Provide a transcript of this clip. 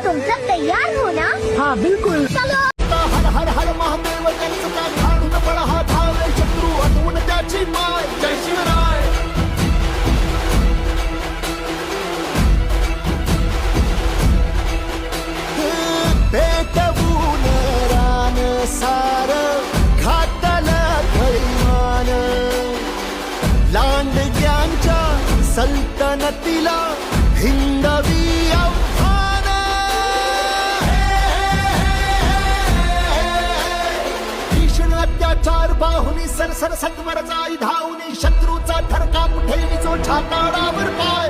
तुमचं तयार हो ना? हाँ बिल्कुल. चलो. हर हर हर महादेव त्यांचं काय धाडून पळा हा धावे शत्रू अटवून त्याची माय जय शिवराय. पेटवून रान सार घातलं खैमान लांडग्यांच्या सल्तनतीला हिंदवी आव्हान. भीषण अत्याचार बाहुनी सरसर संगमरचा धावून शत्रूचा थरका कुठे निजो छाताडावर पाय.